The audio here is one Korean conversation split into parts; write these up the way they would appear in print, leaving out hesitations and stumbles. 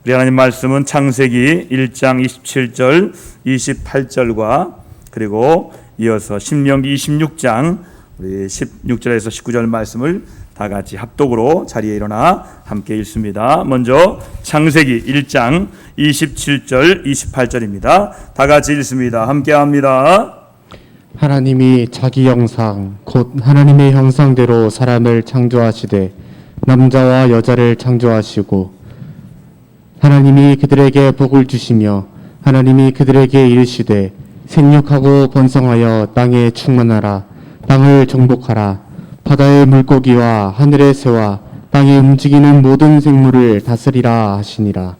우리 하나님 말씀은 창세기 1장 27절 28절과 그리고 이어서 신명기 26장 우리 16절에서 19절 말씀을 다 같이 합독으로 자리에 일어나 함께 읽습니다. 먼저 창세기 1장 27절 28절입니다. 다 같이 읽습니다. 함께 합니다. 하나님이 자기 형상 곧 하나님의 형상대로 사람을 창조하시되 남자와 여자를 창조하시고 하나님이 그들에게 복을 주시며 하나님이 그들에게 이르시되 생육하고 번성하여 땅에 충만하라. 땅을 정복하라. 바다의 물고기와 하늘의 새와 땅에 움직이는 모든 생물을 다스리라 하시니라.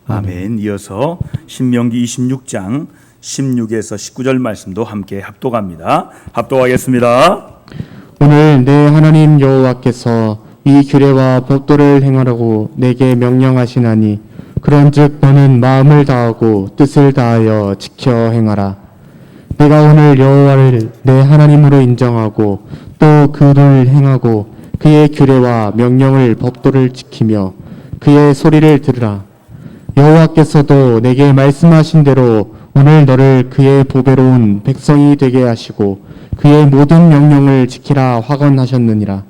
아멘. 이어서 신명기 26장 16에서 19절 말씀도 함께 합독합니다. 합독하겠습니다. 오늘 내 하나님 여호와께서 이 규례와 법도를 행하라고 내게 명령하시나니 그런즉 너는 마음을 다하고 뜻을 다하여 지켜 행하라. 내가 오늘 여호와를 내 하나님으로 인정하고 또 그를 행하고 그의 규례와 명령을 법도를 지키며 그의 소리를 들으라. 여호와께서도 내게 말씀하신 대로 오늘 너를 그의 보배로운 백성이 되게 하시고 그의 모든 명령을 지키라 확언하셨느니라.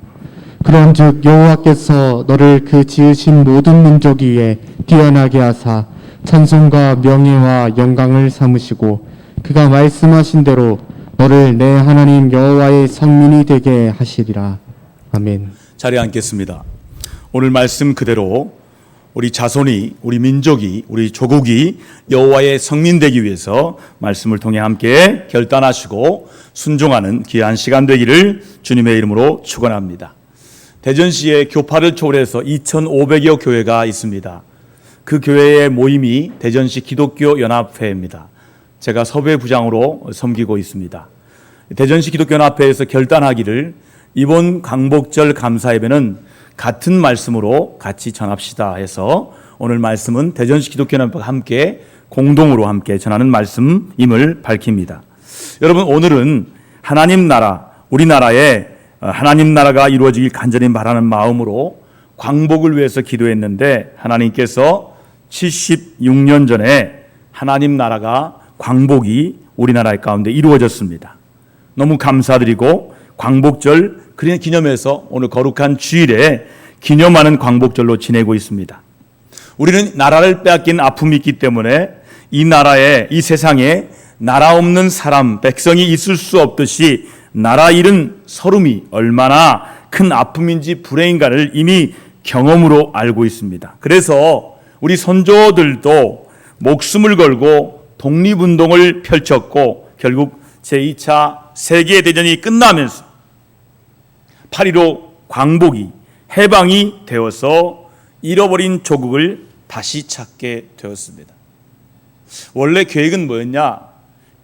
그런즉 여호와께서 너를 그 지으신 모든 민족 위에 뛰어나게 하사 찬송과 명예와 영광을 삼으시고 그가 말씀하신 대로 너를 내 하나님 여호와의 성민이 되게 하시리라. 아멘. 자리에 앉겠습니다. 오늘 말씀 그대로 우리 자손이, 우리 민족이, 우리 조국이 여호와의 성민 되기 위해서 말씀을 통해 함께 결단하시고 순종하는 귀한 시간 되기를 주님의 이름으로 축원합니다. 대전시에 교파를 초월해서 2,500여 교회가 있습니다. 그 교회의 모임이 대전시 기독교 연합회입니다. 제가 섭외 부장으로 섬기고 있습니다. 대전시 기독교 연합회에서 결단하기를 이번 광복절 감사 예배는 같은 말씀으로 같이 전합시다 해서 오늘 말씀은 대전시 기독교 연합회와 함께 공동으로 함께 전하는 말씀임을 밝힙니다. 여러분, 오늘은 하나님 나라, 우리나라에 하나님 나라가 이루어지길 간절히 바라는 마음으로 광복을 위해서 기도했는데 하나님께서 76년 전에 하나님 나라가 광복이 우리나라 가운데 이루어졌습니다. 너무 감사드리고 광복절 기념해서 오늘 거룩한 주일에 기념하는 광복절로 지내고 있습니다. 우리는 나라를 빼앗긴 아픔이 있기 때문에 이 나라에, 이 세상에 나라 없는 사람, 백성이 있을 수 없듯이 나라 잃은 서름이 얼마나 큰 아픔인지 불행인가를 이미 경험으로 알고 있습니다. 그래서 우리 선조들도 목숨을 걸고 독립운동을 펼쳤고 결국 제2차 세계대전이 끝나면서 8.15 광복이 해방이 되어서 잃어버린 조국을 다시 찾게 되었습니다. 원래 계획은 뭐였냐?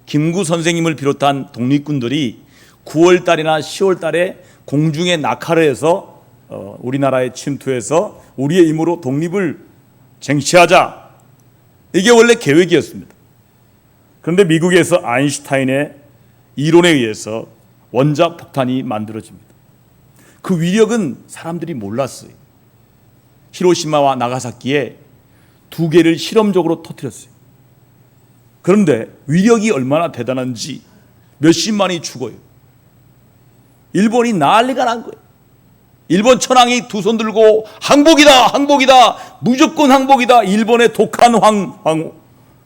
김구 선생님을 비롯한 독립군들이 9월 달이나 10월 달에 공중에 낙하를 해서 우리나라에 침투해서 우리의 힘으로 독립을 쟁취하자. 이게 원래 계획이었습니다. 그런데 미국에서 아인슈타인의 이론에 의해서 원자 폭탄이 만들어집니다. 그 위력은 사람들이 몰랐어요. 히로시마와 나가사키에 2개를 실험적으로 터뜨렸어요. 그런데 위력이 얼마나 대단한지 몇십만이 죽어요. 일본이 난리가 난 거예요. 일본 천황이 두 손 들고 항복이다, 항복이다, 무조건 항복이다. 일본의 독한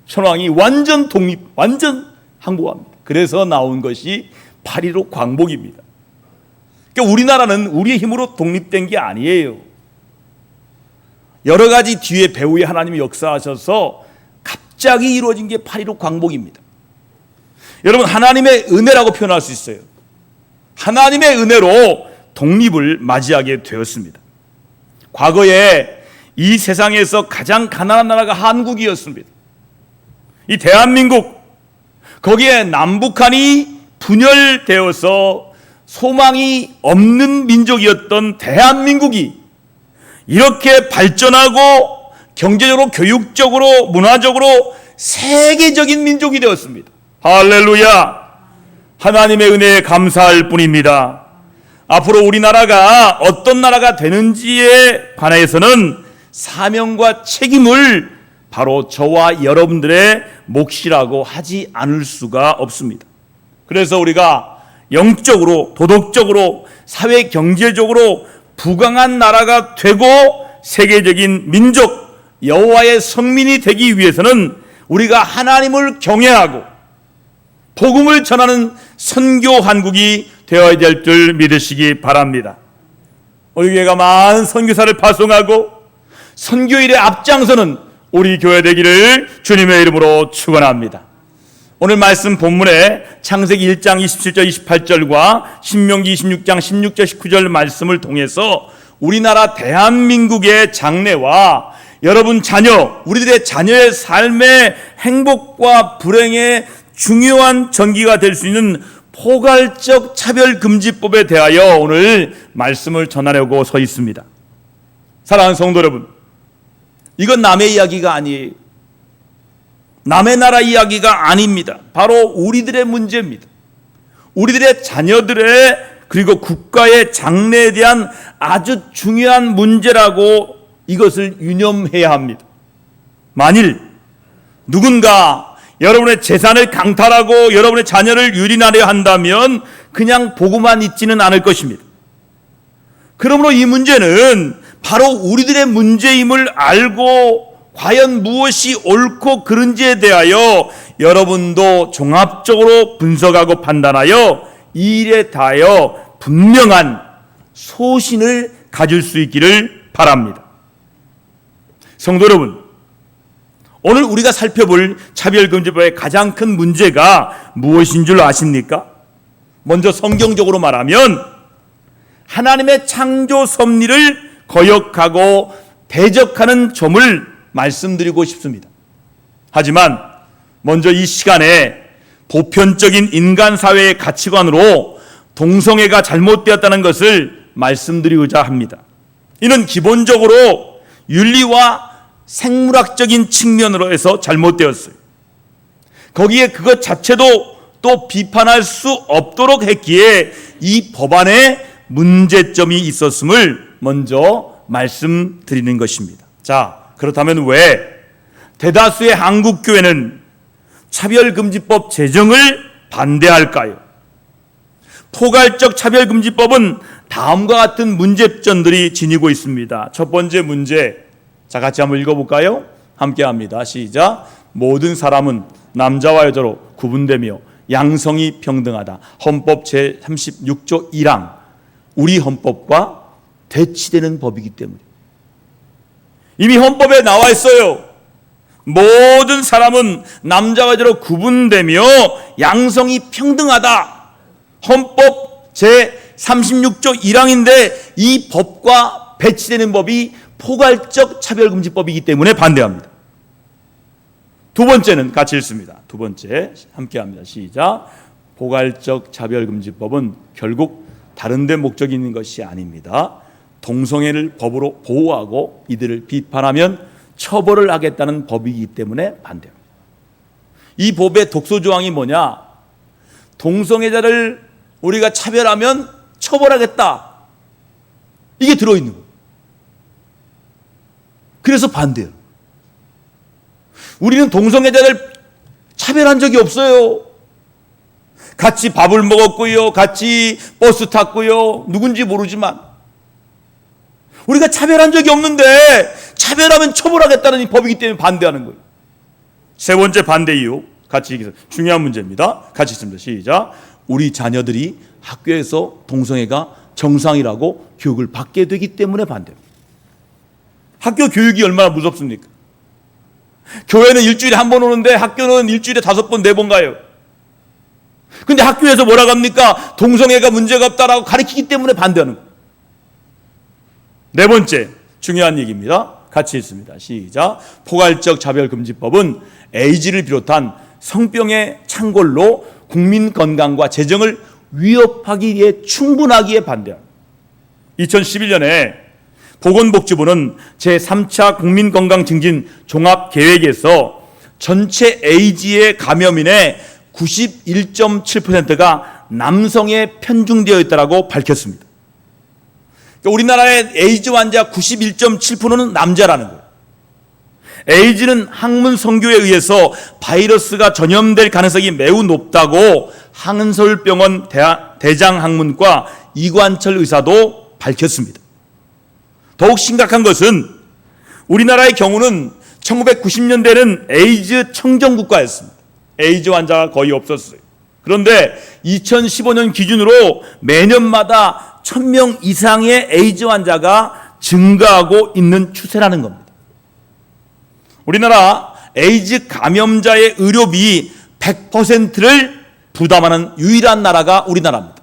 천황이 완전 독립, 완전 항복합니다. 그래서 나온 것이 8.15 광복입니다. 그러니까 우리나라는 우리의 힘으로 독립된 게 아니에요. 여러 가지 뒤에 배후에 하나님이 역사하셔서 갑자기 이루어진 게 8.15 광복입니다. 여러분, 하나님의 은혜라고 표현할 수 있어요. 하나님의 은혜로 독립을 맞이하게 되었습니다. 과거에 이 세상에서 가장 가난한 나라가 한국이었습니다. 이 대한민국, 거기에 남북한이 분열되어서 소망이 없는 민족이었던 대한민국이 이렇게 발전하고 경제적으로, 교육적으로, 문화적으로 세계적인 민족이 되었습니다. 할렐루야! 하나님의 은혜에 감사할 뿐입니다. 앞으로 우리나라가 어떤 나라가 되는지에 관해서는 사명과 책임을 바로 저와 여러분들의 몫이라고 하지 않을 수가 없습니다. 그래서 우리가 영적으로, 도덕적으로, 사회 경제적으로 부강한 나라가 되고 세계적인 민족, 여호와의 성민이 되기 위해서는 우리가 하나님을 경외하고 복음을 전하는 선교 한국이 되어야 될 줄 믿으시기 바랍니다. 우리 교회가 많은 선교사를 파송하고 선교일에 앞장서는 우리 교회 되기를 주님의 이름으로 축원합니다. 오늘 말씀 본문에 창세기 1장 27절 28절과 신명기 26장 16절 19절 말씀을 통해서 우리나라 대한민국의 장래와 여러분 자녀, 우리들의 자녀의 삶의 행복과 불행의 중요한 전기가 될 수 있는 포괄적 차별금지법에 대하여 오늘 말씀을 전하려고 서 있습니다. 사랑하는 성도 여러분, 이건 남의 이야기가 아니에요. 남의 나라 이야기가 아닙니다. 바로 우리들의 문제입니다. 우리들의 자녀들의 그리고 국가의 장래에 대한 아주 중요한 문제라고 이것을 유념해야 합니다. 만일 누군가 여러분의 재산을 강탈하고 여러분의 자녀를 유린하려 한다면 그냥 보고만 있지는 않을 것입니다. 그러므로 이 문제는 바로 우리들의 문제임을 알고 과연 무엇이 옳고 그른지에 대하여 여러분도 종합적으로 분석하고 판단하여 이 일에 대하여 분명한 소신을 가질 수 있기를 바랍니다. 성도 여러분, 오늘 우리가 살펴볼 차별금지법의 가장 큰 문제가 무엇인 줄 아십니까? 먼저 성경적으로 말하면 하나님의 창조 섭리를 거역하고 대적하는 점을 말씀드리고 싶습니다. 하지만 먼저 이 시간에 보편적인 인간 사회의 가치관으로 동성애가 잘못되었다는 것을 말씀드리고자 합니다. 이는 기본적으로 윤리와 생물학적인 측면으로 해서 잘못되었어요. 거기에 그것 자체도 또 비판할 수 없도록 했기에 이 법안에 문제점이 있었음을 먼저 말씀드리는 것입니다. 자, 그렇다면 왜 대다수의 한국 교회는 차별금지법 제정을 반대할까요? 포괄적 차별금지법은 다음과 같은 문제점들이 지니고 있습니다. 첫 번째 문제, 자 같이 한번 읽어볼까요? 함께 합니다. 시작. 모든 사람은 남자와 여자로 구분되며 양성이 평등하다. 헌법 제36조 1항, 우리 헌법과 대치되는 법이기 때문에 이미 헌법에 나와 있어요. 모든 사람은 남자와 여자로 구분되며 양성이 평등하다. 헌법 제36조 1항인데 이 법과 배치되는 법이 포괄적 차별금지법이기 때문에 반대합니다. 두 번째는 같이 읽습니다. 두 번째 함께 합니다. 시작. 포괄적 차별금지법은 결국 다른 데 목적이 있는 것이 아닙니다. 동성애를 법으로 보호하고 이들을 비판하면 처벌을 하겠다는 법이기 때문에 반대합니다. 이 법의 독소조항이 뭐냐? 동성애자를 우리가 차별하면 처벌하겠다. 이게 들어있는 거예요. 그래서 반대해요. 우리는 동성애자를 차별한 적이 없어요. 같이 밥을 먹었고요. 같이 버스 탔고요. 누군지 모르지만 우리가 차별한 적이 없는데 차별하면 처벌하겠다는 이 법이기 때문에 반대하는 거예요. 세 번째 반대 이유, 같이 읽겠습니다. 중요한 문제입니다. 같이 읽습니다. 시작. 우리 자녀들이 학교에서 동성애가 정상이라고 교육을 받게 되기 때문에 반대합니다. 학교 교육이 얼마나 무섭습니까? 교회는 일주일에 한 번 오는데 학교는 일주일에 5번, 4번 가요. 근데 학교에서 뭐라고 합니까? 동성애가 문제가 없다라고 가르치기 때문에 반대하는 거예요. 네 번째 중요한 얘기입니다. 같이 읽습니다. 시작. 포괄적 차별금지법은 에이즈를 비롯한 성병의 창궐로 국민 건강과 재정을 위협하기에 충분하기에 반대합니다. 2011년에 보건복지부는 제3차 국민건강증진 종합계획에서 전체 에이즈의 감염인의 91.7%가 남성에 편중되어 있다고 밝혔습니다. 우리나라의 에이즈 환자 91.7%는 남자라는 거예요. 에이즈는 학문 선교에 의해서 바이러스가 전염될 가능성이 매우 높다고 한서울병원 대장학문과 이관철 의사도 밝혔습니다. 더욱 심각한 것은 우리나라의 경우는 1990년대는 에이즈 청정국가였습니다. 에이즈 환자가 거의 없었어요. 그런데 2015년 기준으로 매년마다 1000명 이상의 에이즈 환자가 증가하고 있는 추세라는 겁니다. 우리나라 에이즈 감염자의 의료비 100%를 부담하는 유일한 나라가 우리나라입니다.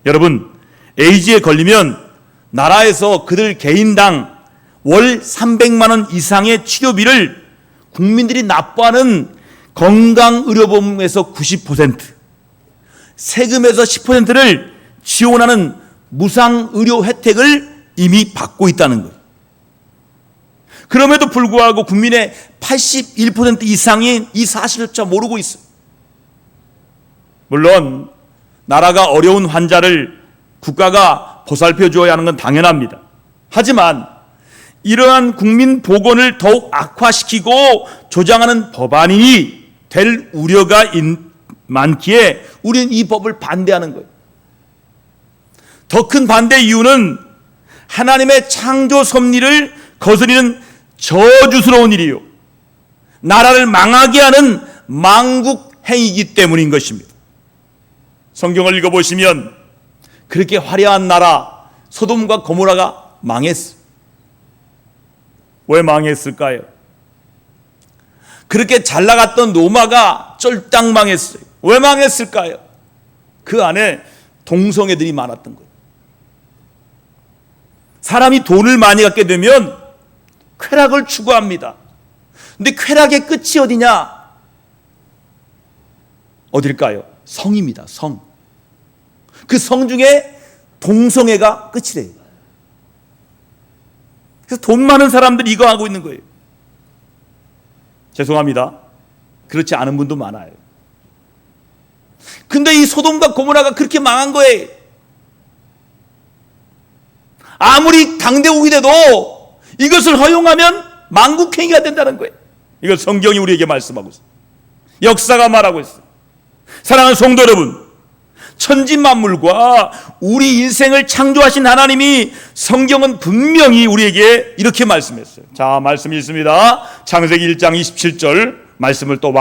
여러분, 에이즈에 걸리면 나라에서 그들 개인당 월 300만 원 이상의 치료비를 국민들이 납부하는 건강의료보험에서 90%, 세금에서 10%를 지원하는 무상의료 혜택을 이미 받고 있다는 거예요. 그럼에도 불구하고 국민의 81% 이상이 이 사실조차 모르고 있어요. 물론 나라가 어려운 환자를 국가가 보살펴 주어야 하는 건 당연합니다. 하지만 이러한 국민 보건을 더욱 악화시키고 조장하는 법안이 될 우려가 많기에 우리는 이 법을 반대하는 거예요. 더 큰 반대 이유는 하나님의 창조 섭리를 거스리는 저주스러운 일이요, 나라를 망하게 하는 망국 행위이기 때문인 것입니다. 성경을 읽어보시면 그렇게 화려한 나라 소돔과 고모라가 망했어요. 왜 망했을까요? 그렇게 잘 나갔던 로마가 쫄딱 망했어요. 왜 망했을까요? 그 안에 동성애들이 많았던 거예요. 사람이 돈을 많이 갖게 되면 쾌락을 추구합니다. 근데 쾌락의 끝이 어디냐? 어딜까요? 성입니다. 성. 그 성 중에 동성애가 끝이래요. 그래서 돈 많은 사람들이 이거 하고 있는 거예요. 죄송합니다. 그렇지 않은 분도 많아요. 근데 이 소돔과 고모라가 그렇게 망한 거예요. 아무리 강대국이 돼도 이것을 허용하면 망국행위가 된다는 거예요. 이걸 성경이 우리에게 말씀하고 있어요. 역사가 말하고 있어요. 사랑하는 성도 여러분, 천지만물과 우리 인생을 창조하신 하나님이 성경은 분명히 우리에게 이렇게 말씀했어요. 자, 말씀 읽습니다. 창세기 1장 27절 말씀을 또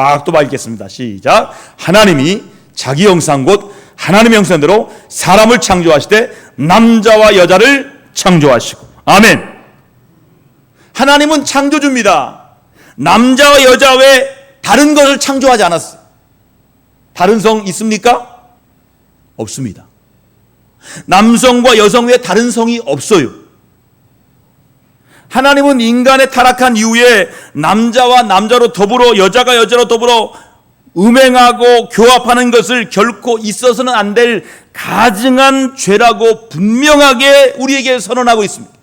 읽겠습니다. 시작. 하나님이 자기 형상 곧 하나님의 형상대로 사람을 창조하시되 남자와 여자를 창조하시고. 아멘. 하나님은 창조주입니다. 남자와 여자 외에 다른 것을 창조하지 않았어요. 다른 성 있습니까? 없습니다. 남성과 여성 외에 다른 성이 없어요. 하나님은 인간의 타락한 이후에 남자와 남자로 더불어 여자가 여자로 더불어 음행하고 교합하는 것을 결코 있어서는 안 될 가증한 죄라고 분명하게 우리에게 선언하고 있습니다.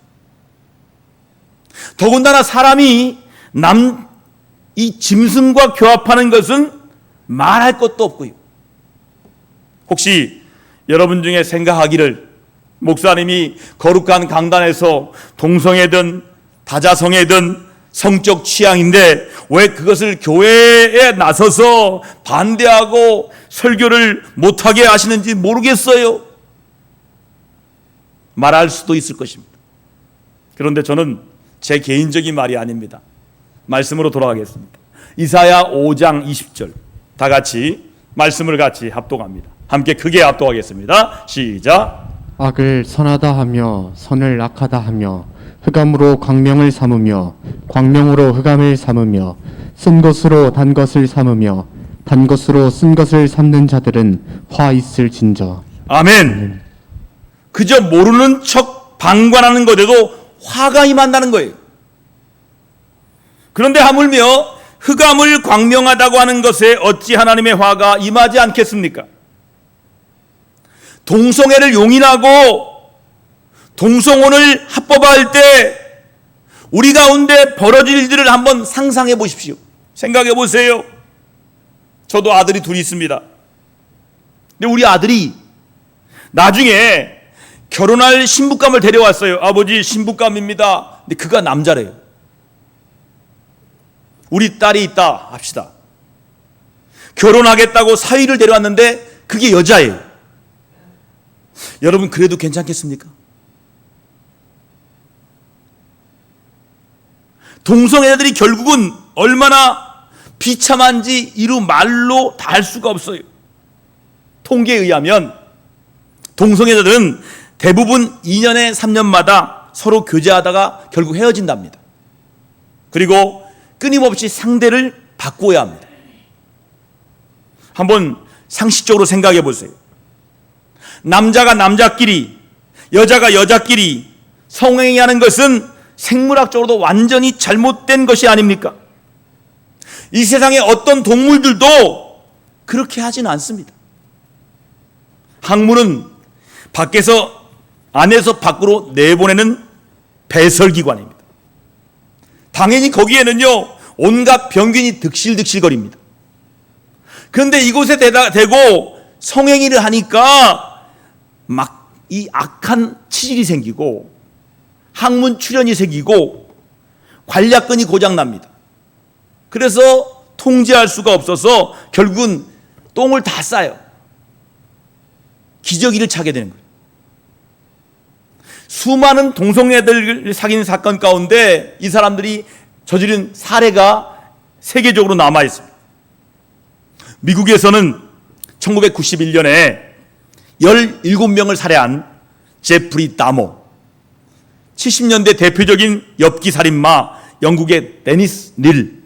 더군다나 사람이 이 짐승과 교합하는 것은 말할 것도 없고요. 혹시 여러분 중에 생각하기를 목사님이 거룩한 강단에서 동성애든 다자성애든 성적 취향인데 왜 그것을 교회에 나서서 반대하고 설교를 못하게 하시는지 모르겠어요. 말할 수도 있을 것입니다. 그런데 저는 제 개인적인 말이 아닙니다. 말씀으로 돌아가겠습니다. 이사야 5장 20절 다 같이 말씀을 같이 합독합니다. 함께 크게 합독하겠습니다. 시작. 악을 선하다 하며 선을 악하다 하며 흑암으로 광명을 삼으며 광명으로 흑암을 삼으며 쓴 것으로 단 것을 삼으며 단 것으로 쓴 것을 삼는 자들은 화 있을진저. 아멘. 그저 모르는 척 방관하는 것에도 화가 임한다는 거예요. 그런데 하물며 흑암을 광명하다고 하는 것에 어찌 하나님의 화가 임하지 않겠습니까? 동성애를 용인하고 동성혼을 합법화할 때 우리 가운데 벌어질 일들을 한번 상상해 보십시오. 생각해 보세요. 저도 아들이 둘이 있습니다. 근데 우리 아들이 나중에 결혼할 신부감을 데려왔어요. 아버지, 신부감입니다. 근데 그가 남자래요. 우리 딸이 있다 합시다. 결혼하겠다고 사위를 데려왔는데 그게 여자예요. 여러분, 그래도 괜찮겠습니까? 동성애자들이 결국은 얼마나 비참한지 이루 말로 다 할 수가 없어요. 통계에 의하면 동성애자들은 대부분 2년에 3년마다 서로 교제하다가 결국 헤어진답니다. 그리고 끊임없이 상대를 바꾸어야 합니다. 한번 상식적으로 생각해 보세요. 남자가 남자끼리, 여자가 여자끼리 성행위하는 것은 생물학적으로도 완전히 잘못된 것이 아닙니까? 이 세상의 어떤 동물들도 그렇게 하지는 않습니다. 항문은 안에서 밖으로 내보내는 배설기관입니다. 당연히 거기에는요, 온갖 병균이 득실득실거립니다. 그런데 이곳에 대고 성행위를 하니까 막 이 악한 치질이 생기고 항문 출현이 생기고 관략근이 고장납니다. 그래서 통제할 수가 없어서 결국은 똥을 다 싸요. 기저귀를 차게 되는 거예요. 수많은 동성애들을 사귀는 사건 가운데 이 사람들이 저지른 사례가 세계적으로 남아 있습니다. 미국에서는 1991년에 17명을 살해한 제프리 다모, 70년대 대표적인 엽기 살인마 영국의 데니스 닐,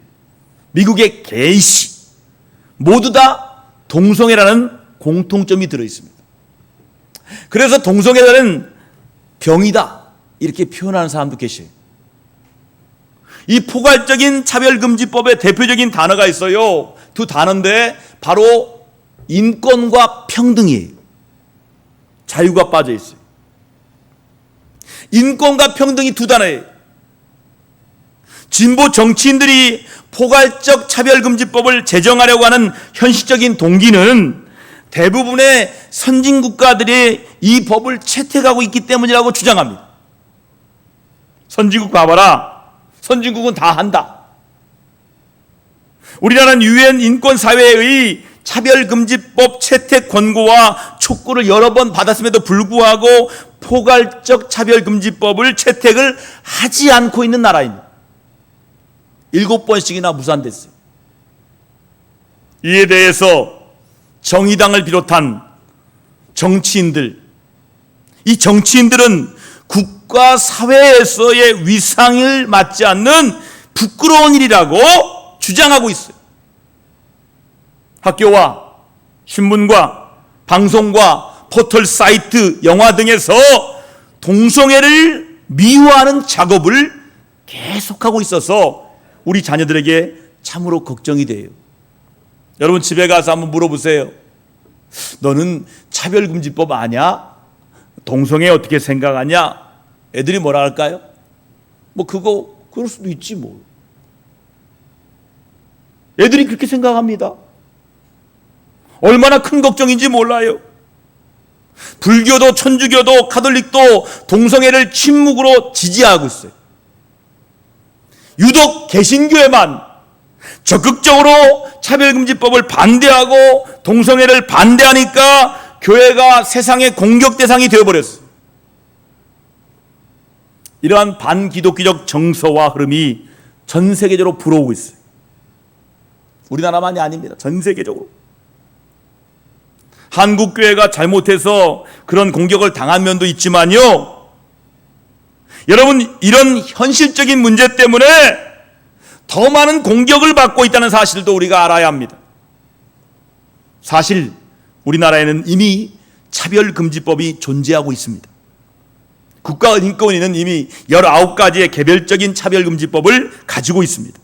미국의 게이시, 모두 다 동성애라는 공통점이 들어있습니다. 그래서 동성애자는 병이다 이렇게 표현하는 사람도 계셔요. 이 포괄적인 차별금지법의 대표적인 단어가 있어요. 두 단어인데 바로 인권과 평등이에요. 자유가 빠져 있어요. 인권과 평등이 두 단어예요. 진보 정치인들이 포괄적 차별금지법을 제정하려고 하는 현실적인 동기는 대부분의 선진국가들이 이 법을 채택하고 있기 때문이라고 주장합니다. 선진국 봐봐라. 선진국은 다 한다. 우리나라는 유엔 인권사회의 차별금지법 채택 권고와 촉구를 여러 번 받았음에도 불구하고 포괄적 차별금지법을 채택을 하지 않고 있는 나라입니다. 7번씩이나 무산됐어요. 이에 대해서 정의당을 비롯한 정치인들, 이 정치인들은 국가 사회에서의 위상을 맞지 않는 부끄러운 일이라고 주장하고 있어요. 학교와 신문과 방송과 포털 사이트, 영화 등에서 동성애를 미화하는 작업을 계속하고 있어서 우리 자녀들에게 참으로 걱정이 돼요. 여러분 집에 가서 한번 물어보세요. 너는 차별금지법 아냐? 동성애 어떻게 생각하냐? 애들이 뭐라 할까요? 그럴 수도 있지 뭐. 애들이 그렇게 생각합니다. 얼마나 큰 걱정인지 몰라요. 불교도 천주교도 가톨릭도 동성애를 침묵으로 지지하고 있어요. 유독 개신교에만 적극적으로 차별금지법을 반대하고 동성애를 반대하니까 교회가 세상의 공격 대상이 되어버렸어요. 이러한 반기독교적 정서와 흐름이 전 세계적으로 불어오고 있어요. 우리나라만이 아닙니다. 전 세계적으로. 한국교회가 잘못해서 그런 공격을 당한 면도 있지만요, 여러분 이런 현실적인 문제 때문에 더 많은 공격을 받고 있다는 사실도 우리가 알아야 합니다. 사실 우리나라에는 이미 차별금지법이 존재하고 있습니다. 국가인권위는 이미 19가지의 개별적인 차별금지법을 가지고 있습니다.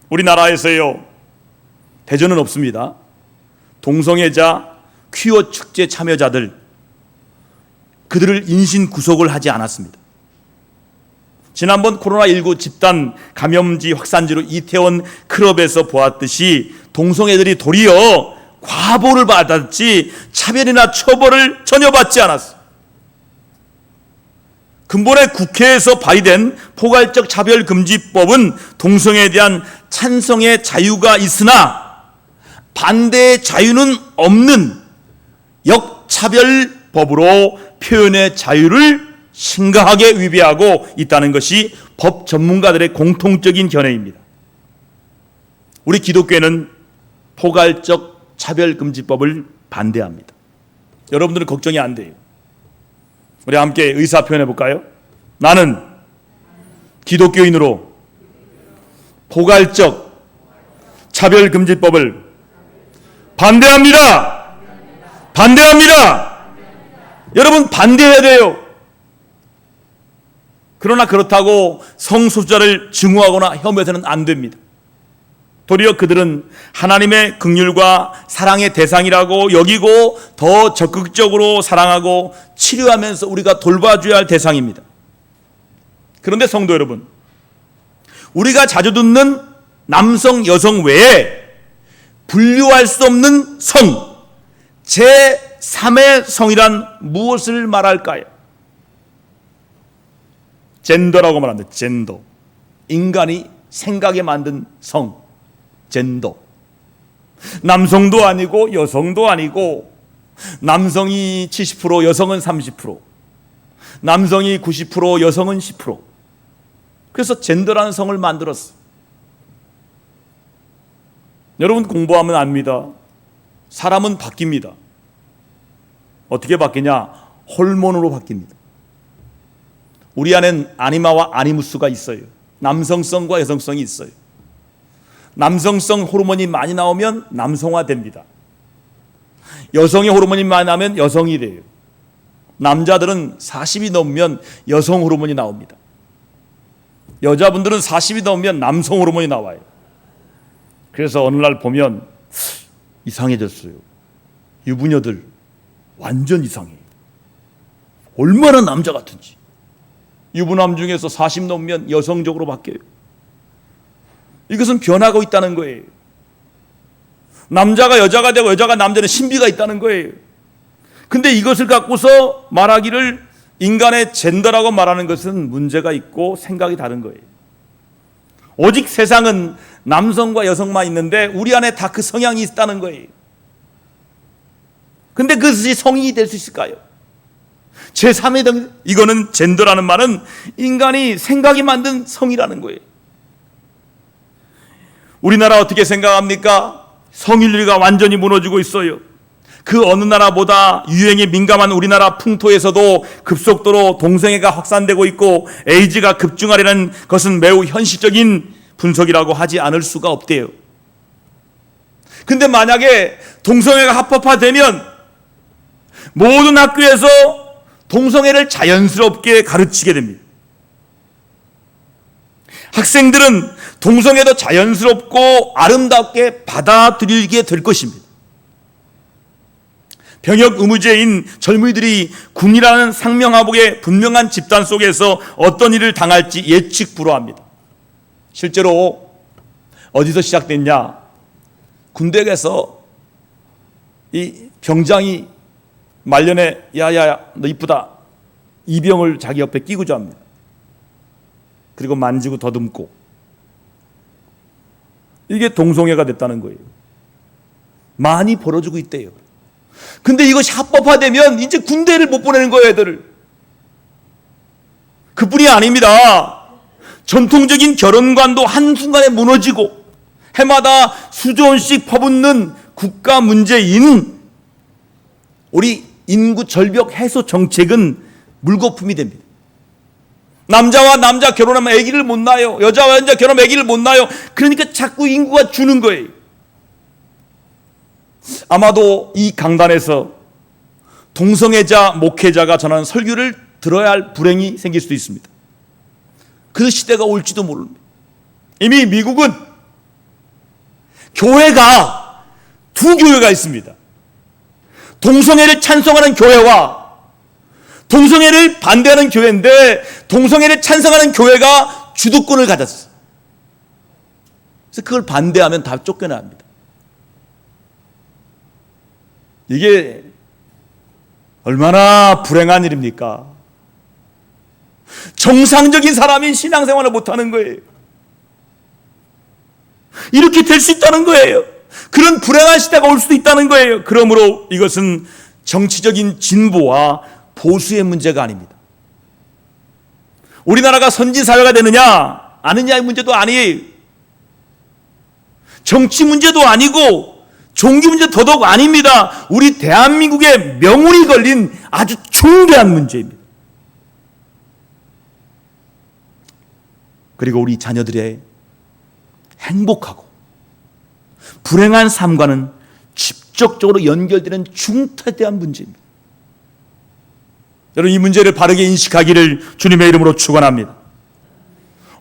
우리나라에서요, 대전은 없습니다. 동성애자, 퀴어 축제 참여자들, 그들을 인신 구속을 하지 않았습니다. 지난번 코로나19 집단 감염지 확산지로 이태원 클럽에서 보았듯이 동성애들이 도리어 과보를 받았지 차별이나 처벌을 전혀 받지 않았어요. 근본에 국회에서 발의된 포괄적 차별금지법은 동성애에 대한 찬성의 자유가 있으나 반대의 자유는 없는 역차별법으로 표현의 자유를 심각하게 위배하고 있다는 것이 법 전문가들의 공통적인 견해입니다. 우리 기독교회는 포괄적 차별금지법을 반대합니다. 여러분들은 걱정이 안 돼요. 우리 함께 의사 표현해 볼까요? 나는 기독교인으로 포괄적 차별금지법을 반대합니다. 반대합니다. 여러분, 반대해야 돼요. 그러나 그렇다고 성소수자를 증오하거나 혐오해서는 안 됩니다. 도리어 그들은 하나님의 긍휼과 사랑의 대상이라고 여기고 더 적극적으로 사랑하고 치료하면서 우리가 돌봐줘야 할 대상입니다. 그런데 성도 여러분, 우리가 자주 듣는 남성, 여성 외에 분류할 수 없는 성, 제3의 성이란 무엇을 말할까요? 젠더라고 말합니다. 젠더. 인간이 생각에 만든 성, 젠더. 남성도 아니고 여성도 아니고, 남성이 70%, 여성은 30%, 남성이 90%, 여성은 10%. 그래서 젠더라는 성을 만들었어요. 여러분, 공부하면 압니다. 사람은 바뀝니다. 어떻게 바뀌냐? 호르몬으로 바뀝니다. 우리 안엔 아니마와 아니무스가 있어요. 남성성과 여성성이 있어요. 남성성 호르몬이 많이 나오면 남성화됩니다. 여성의 호르몬이 많이 나오면 여성이 돼요. 남자들은 40이 넘으면 여성 호르몬이 나옵니다. 여자분들은 40이 넘으면 남성 호르몬이 나와요. 그래서 어느 날 보면 이상해졌어요. 유부녀들 완전 이상해요. 얼마나 남자 같은지. 유부남 중에서 40 넘으면 여성적으로 바뀌어요. 이것은 변하고 있다는 거예요. 남자가 여자가 되고 여자가 남자는 신비가 있다는 거예요. 근데 이것을 갖고서 말하기를 인간의 젠더라고 말하는 것은 문제가 있고 생각이 다른 거예요. 오직 세상은 남성과 여성만 있는데 우리 안에 다 그 성향이 있다는 거예요. 근데 그것이 성인이 될 수 있을까요? 제3의 등, 이거는 젠더라는 말은 인간이 생각이 만든 성이라는 거예요. 우리나라 어떻게 생각합니까? 성인류가 완전히 무너지고 있어요. 그 어느 나라보다 유행에 민감한 우리나라 풍토에서도 급속도로 동성애가 확산되고 있고 에이즈가 급증하려는 것은 매우 현실적인 분석이라고 하지 않을 수가 없대요. 근데 만약에 동성애가 합법화되면 모든 학교에서 동성애를 자연스럽게 가르치게 됩니다. 학생들은 동성애도 자연스럽고 아름답게 받아들이게 될 것입니다. 병역 의무제인 젊은이들이 군이라는 상명하복의 분명한 집단 속에서 어떤 일을 당할지 예측 불허합니다. 실제로 어디서 시작됐냐? 군대에서 이 병장이 말년에 야야야 너 이쁘다 이병을 자기 옆에 끼고자 합니다. 그리고 만지고 더듬고, 이게 동성애가 됐다는 거예요. 많이 벌어지고 있대요. 근데 이것이 합법화되면 이제 군대를 못 보내는 거예요, 애들을. 그뿐이 아닙니다. 전통적인 결혼관도 한순간에 무너지고 해마다 수조원씩 퍼붓는 국가 문제인 우리 인구 절벽 해소 정책은 물거품이 됩니다. 남자와 남자 결혼하면 아기를 못 낳아요. 여자와 여자 결혼하면 아기를 못 낳아요. 그러니까 자꾸 인구가 주는 거예요. 아마도 이 강단에서 동성애자 목회자가 전하는 설교를 들어야 할 불행이 생길 수도 있습니다. 그 시대가 올지도 모릅니다. 이미 미국은 교회가 두 교회가 있습니다. 동성애를 찬성하는 교회와 동성애를 반대하는 교회인데, 동성애를 찬성하는 교회가 주도권을 가졌어요. 그래서 그걸 반대하면 다 쫓겨납니다. 이게 얼마나 불행한 일입니까? 정상적인 사람이 신앙생활을 못하는 거예요. 이렇게 될 수 있다는 거예요. 그런 불행한 시대가 올 수도 있다는 거예요. 그러므로 이것은 정치적인 진보와 보수의 문제가 아닙니다. 우리나라가 선진사회가 되느냐 아느냐의 문제도 아니에요. 정치 문제도 아니고 종교 문제 더더욱 아닙니다. 우리 대한민국의 명운이 걸린 아주 중대한 문제입니다. 그리고 우리 자녀들의 행복하고 불행한 삶과는 직접적으로 연결되는 중차대한 문제입니다. 여러분, 이 문제를 바르게 인식하기를 주님의 이름으로 축원합니다.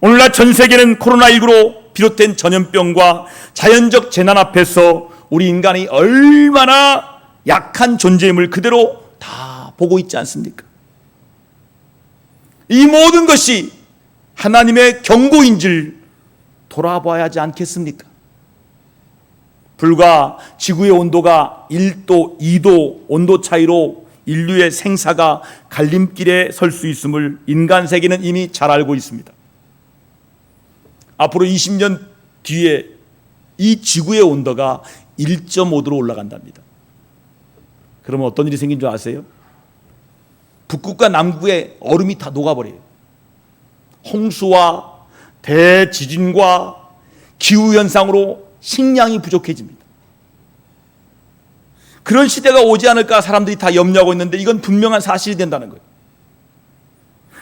오늘날 전 세계는 코로나19로 비롯된 전염병과 자연적 재난 앞에서 우리 인간이 얼마나 약한 존재임을 그대로 다 보고 있지 않습니까? 이 모든 것이 하나님의 경고인 줄 돌아봐야 하지 않겠습니까? 불과 지구의 온도가 1도, 2도 온도 차이로 인류의 생사가 갈림길에 설 수 있음을 인간 세계는 이미 잘 알고 있습니다. 앞으로 20년 뒤에 이 지구의 온도가 1.5도로 올라간답니다. 그러면 어떤 일이 생긴 줄 아세요? 북극과 남극의 얼음이 다 녹아버려요. 홍수와 대지진과 기후현상으로 식량이 부족해집니다. 그런 시대가 오지 않을까 사람들이 다 염려하고 있는데 이건 분명한 사실이 된다는 거예요.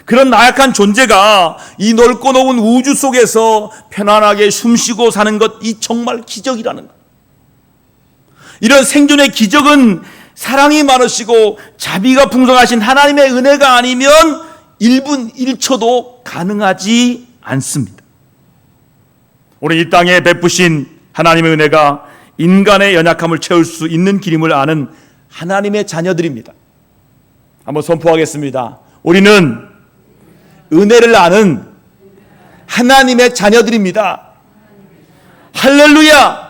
그런 나약한 존재가 이 넓고 넓은 우주 속에서 편안하게 숨쉬고 사는 것, 이 정말 기적이라는 거예요. 이런 생존의 기적은 사랑이 많으시고 자비가 풍성하신 하나님의 은혜가 아니면 1분 1초도 가능하지 않습니다. 오늘 이 땅에 베푸신 하나님의 은혜가 인간의 연약함을 채울 수 있는 길임을 아는 하나님의 자녀들입니다. 한번 선포하겠습니다. 우리는 은혜를 아는 하나님의 자녀들입니다. 할렐루야!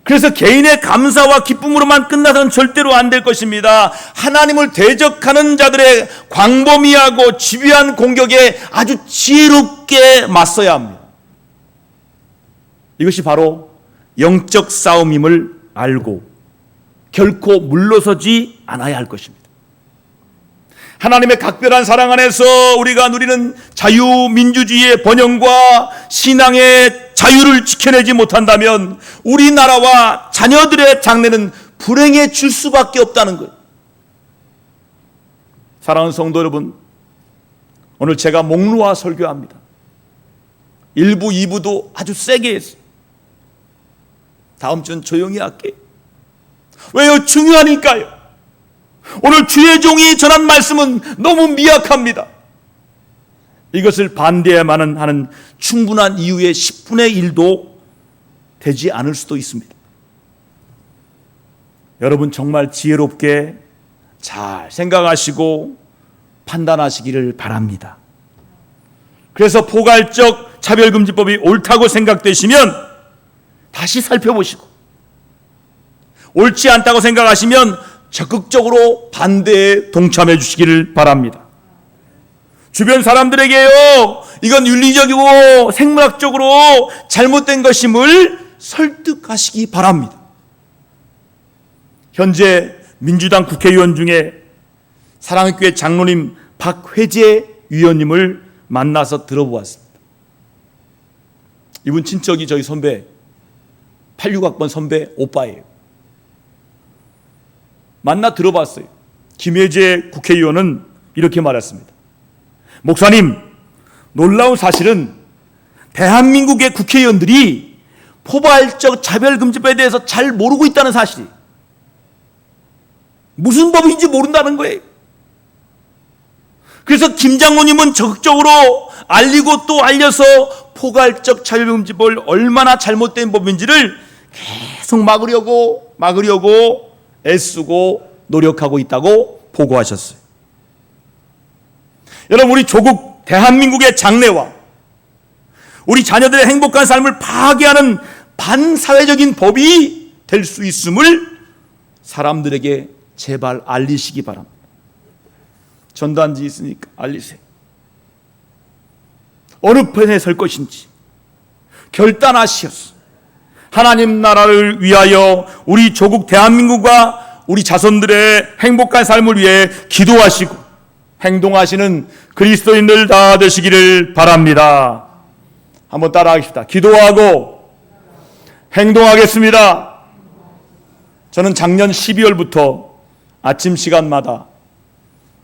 그래서 개인의 감사와 기쁨으로만 끝나서는 절대로 안 될 것입니다. 하나님을 대적하는 자들의 광범위하고 집요한 공격에 아주 지혜롭게 맞서야 합니다. 이것이 바로 영적 싸움임을 알고 결코 물러서지 않아야 할 것입니다. 하나님의 각별한 사랑 안에서 우리가 누리는 자유민주주의의 번영과 신앙의 자유를 지켜내지 못한다면 우리나라와 자녀들의 장래는 불행해질 수밖에 없다는 거예요. 사랑하는 성도 여러분, 오늘 제가 목놓아 설교합니다. 1부, 2부도 아주 세게 했어요. 다음 주는 조용히 할게요. 왜요? 중요하니까요. 오늘 주의 종이 전한 말씀은 너무 미약합니다. 이것을 반대해야만 하는 충분한 이유의 10분의 1도 되지 않을 수도 있습니다. 여러분 정말 지혜롭게 잘 생각하시고 판단하시기를 바랍니다. 그래서 포괄적 차별금지법이 옳다고 생각되시면 다시 살펴보시고, 옳지 않다고 생각하시면 적극적으로 반대에 동참해 주시기를 바랍니다. 주변 사람들에게요, 이건 윤리적이고 생물학적으로 잘못된 것임을 설득하시기 바랍니다. 현재 민주당 국회의원 중에 사랑의 교회 장로님 박회재 위원님을 만나서 들어보았습니다. 이분 친척이 저희 선배 86학번 선배 오빠예요. 만나 들어봤어요. 김혜재 국회의원은 이렇게 말했습니다. 목사님, 놀라운 사실은 대한민국의 국회의원들이 포괄적 차별금지법에 대해서 잘 모르고 있다는 사실이에요. 무슨 법인지 모른다는 거예요. 그래서 김 장로님은 적극적으로 알리고 또 알려서 포괄적 차별금지법을 얼마나 잘못된 법인지를 계속 막으려고 애쓰고 노력하고 있다고 보고하셨어요. 여러분, 우리 조국 대한민국의 장래와 우리 자녀들의 행복한 삶을 파괴하는 반사회적인 법이 될 수 있음을 사람들에게 제발 알리시기 바랍니다. 전단지 있으니까 알리세요. 어느 편에 설 것인지 결단하시옵소서. 하나님 나라를 위하여 우리 조국 대한민국과 우리 자손들의 행복한 삶을 위해 기도하시고 행동하시는 그리스도인들 다 되시기를 바랍니다. 한번 따라하겠습니다. 기도하고 행동하겠습니다. 저는 작년 12월부터 아침 시간마다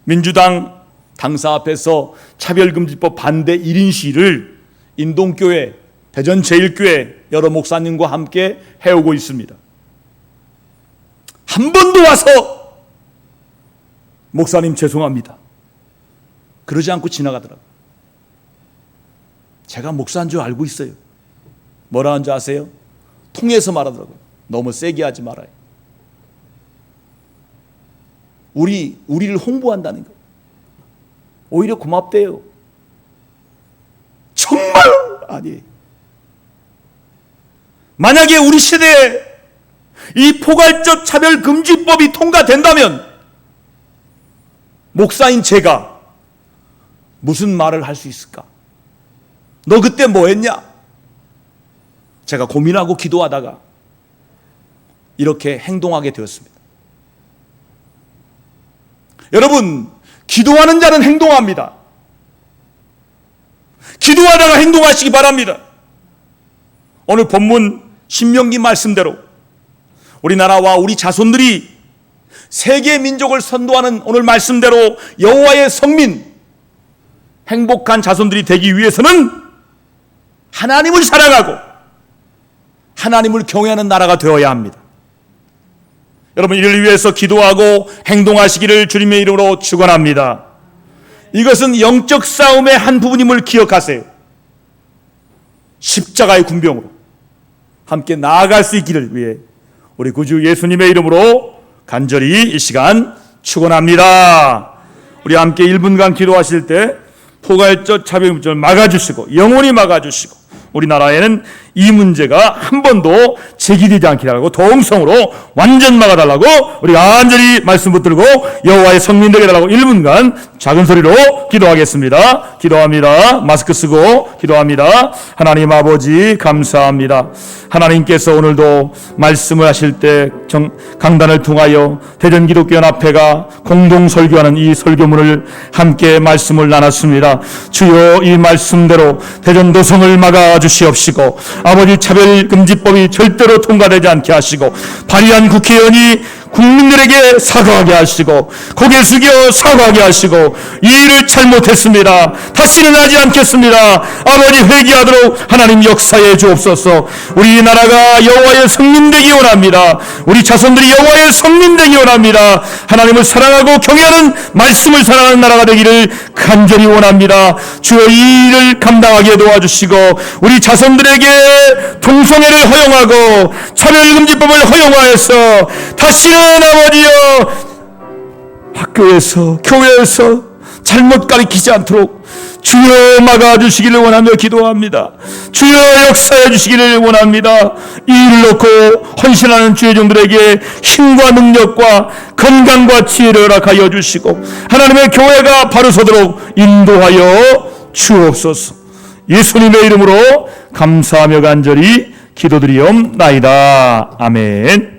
민주당 당사 앞에서 차별금지법 반대 1인 시위를 인동교회, 대전제일교회 여러 목사님과 함께 해오고 있습니다. 한 번도 와서 목사님 죄송합니다 그러지 않고 지나가더라고요. 제가 목사인 줄 알고 있어요. 뭐라 하는 줄 아세요? 통해서 말하더라고요. 너무 세게 하지 말아요. 우리를 홍보한다는 거예요. 오히려 고맙대요. 정말 아니에요. 만약에 우리 시대에 이 포괄적 차별금지법이 통과된다면 목사인 제가 무슨 말을 할 수 있을까? 너 그때 뭐 했냐? 제가 고민하고 기도하다가 이렇게 행동하게 되었습니다. 여러분, 기도하는 자는 행동합니다. 기도하다가 행동하시기 바랍니다. 오늘 본문 신명기 말씀대로 우리나라와 우리 자손들이 세계 민족을 선도하는 오늘 말씀대로 여호와의 성민, 행복한 자손들이 되기 위해서는 하나님을 사랑하고 하나님을 경외하는 나라가 되어야 합니다. 여러분, 이를 위해서 기도하고 행동하시기를 주님의 이름으로 축원합니다. 이것은 영적 싸움의 한 부분임을 기억하세요. 십자가의 군병으로 함께 나아갈 수 있기를 위해 우리 구주 예수님의 이름으로 간절히 이 시간 축원합니다. 우리 함께 1분간 기도하실 때 포괄적 차별금지를 막아주시고 영원히 막아주시고 우리나라에는 이 문제가 한 번도 제기되지 않게 하고 도움성으로 완전 막아달라고 우리 간절히 말씀 붙들고 여호와의 성민 되게 해달라고 1분간 작은 소리로 기도하겠습니다. 기도합니다. 마스크 쓰고 기도합니다. 하나님 아버지 감사합니다. 하나님께서 오늘도 말씀을 하실 때 강단을 통하여 대전기독교연합회가 공동 설교하는 이 설교문을 함께 말씀을 나눴습니다. 주여, 이 말씀대로 대전도성을 막아주시옵시고 아버지, 차별금지법이 절대로 통과되지 않게 하시고 발의한 국회의원이 국민들에게 사과하게 하시고 고개 숙여 사과하게 하시고 이 일을 잘못했습니다, 다시는 하지 않겠습니다, 아버지 회개하도록 하나님 역사해 주옵소서. 우리나라가 여호와의 성민되기 원합니다. 우리 자손들이 여호와의 성민되기 원합니다. 하나님을 사랑하고 경외하는 말씀을 사랑하는 나라가 되기를 간절히 원합니다. 주여, 이 일을 감당하게 도와주시고 우리 자손들에게 동성애를 허용하고 차별금지법을 허용하여서 다시는 아버지여 학교에서 교회에서 잘못 가르치지 않도록 주여 막아주시기를 원하며 기도합니다. 주여 역사해 주시기를 원합니다. 이 일을 놓고 헌신하는 주의 종들에게 힘과 능력과 건강과 지혜를 허락하여 주시고 하나님의 교회가 바로 서도록 인도하여 주옵소서. 예수님의 이름으로 감사하며 간절히 기도드리옵나이다. 아멘.